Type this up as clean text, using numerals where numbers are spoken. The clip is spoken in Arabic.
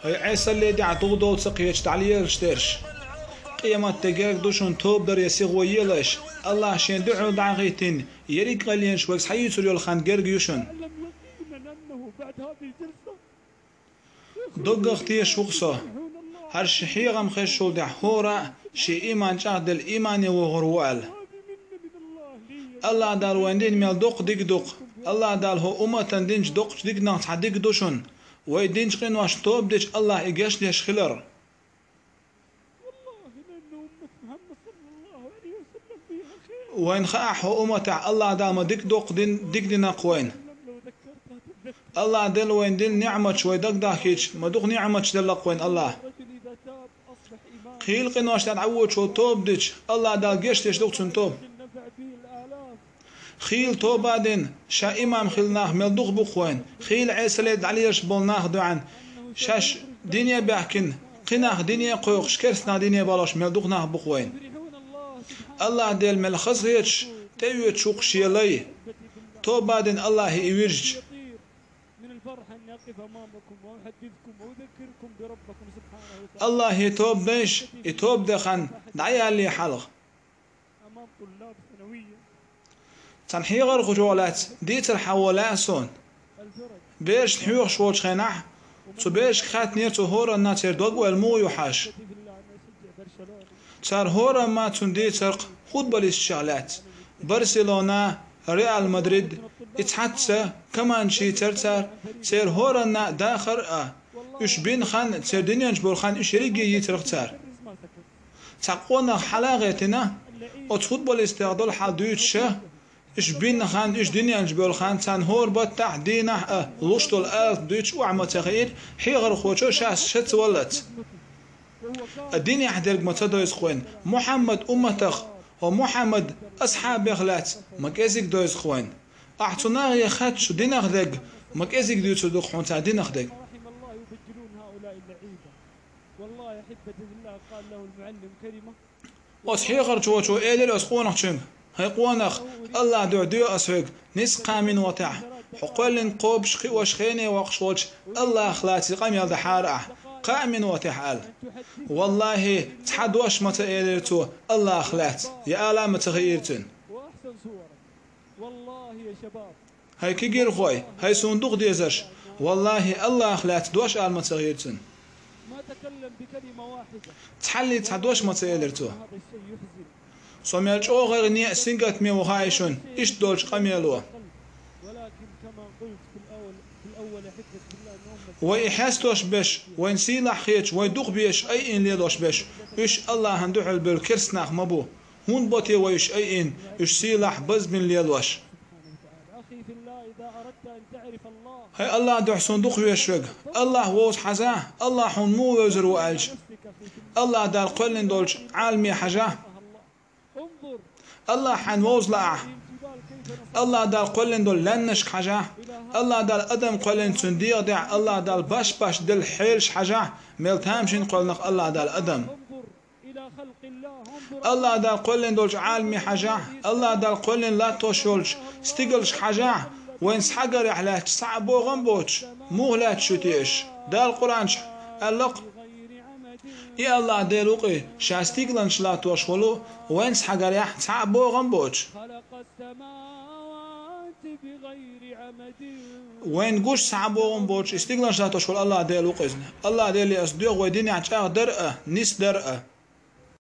هاي عيسى اللي دع طودو تسقيش تعليل شترش قيامات تجاك دوشون توب در يسيغ ويلش الله شين دعو دعغيتين يريك غلين شوكس حي سوريو الخان جرج يوشن دق اختي شوقصه هر شحي غم خش شول دع هورا شي ايمان جاد الايمان وغروال الله دار ويندين ميل دوق ديك دوق الله دال هو امتن دينج دوق ديك ناس حديك دوشون وي دينج قين واش توب ديش الله ايجاش ليش خلر وين خاح هو امتع الله دام ديك دوق ديك دينا قوين الله دل وين دل نعمة شوي دق داكيش ما دوق نعمة دل قوين الله خيل قناش تعود شو توب ديش الله دال جيش ليش دوق توب خيل توب بعدين شا إمام خيلناه ملدوق بقوين خيل عيسى ليد عليش بولناه دوعن شاش دنيا بحكن قناه دنيا قوق شكرسنا دنيا بالاش ملدوقناه بقوين الله دل ملخص هيش تيوت شوق شيلي توب بعدين الله يويرج الله يتوب بيش يتوب دخن دعيا اللي حلق امام طلاب ثانويه تنحي غير خجولات ديت الحوالات سون بيش تحيوخ شوش خناح تو بيش خات نيرتو هورا ناتير دوغ والمو يوحاش صار هورا ما تندي ترق خود باليس شغلات برشلونة ريال مدريد اتحدث كمان شي ترتر سير هورا داخر اش بين خان سير دنيا جبور خان اش ريجي يترقتر تقونا حلاغتنا ات فوتبول استعدال حدوتش اش بين خان اش دنيا جبور خان تان هور بتاع دينا لوشتو الارض دوتش وعم تغيير حيغر خوچو شاس شت ولت الدنيا حدرق متدويس خوين محمد امتخ ومحمد أصحاب يخلات مكازيك دويس خوين أحتنا يا خاتش دين أخدق مكازيك دويس دوق حونتا دين أخدق رحم الله يبجلون هؤلاء اللعيبة والله أحبة الله قال له المعلم كلمة وصحيغر جوجو إيدل أسقونخ شنك هيقونخ الله دو أسفق نسقى من وطع حقول قوب شخي وشخيني وقشوش الله أخلاتي قام يلد حارع قائم وتحال والله تحدوش متى إيرتو الله أخلات يا آلا متغيرتن وأحسن صورة والله يا شباب هاي كيجير خوي هاي صندوق ديزش والله الله أخلات دوش آل متغيرتن ما تكلم بكلمة واحدة تحلي تحدوش متى إيرتو سمعت غير نية سنجت مي وهايشون إيش دولش قميلوه ولكن كما قلت في الأول حكمة بالله ويحستوش بش وينسيلح خيش ويدوق بيش أي إن ليدوش بش إيش الله هندوح البركرسناخ مبو هون بوتي ويش أي إن إيش سيلح بز من ليدوش أخي في الله إذا أردت أن تعرف الله هاي الله دوح صندوق ويشوق الله ووز حزاه الله حون مو وزر وألج الله دار قلن دولش عالمي حجاه الله حن ووز لأه الله دال قلن دول لنش حاجة الله دال أدم قلن تنديق دع الله دال باش دل حيلش حاجة ملتامشين قلنق الله دال أدم الله دال قلن دولش عالمي حاجة الله دال قلن لا توشولش استيقلش حاجة وين سحقر يحلاتش صعبو غنبوش مهلات شتيش دال قرانش اللق يا الله دلوقي شاستيقلنش لا توشولو وين سحقر يح صعبو غنبوش وين قوش صعبوهم بوش استيقلن شاتوش الله ديل وقزن الله ديل يسدوغ وديني عشاق درقة نس درقة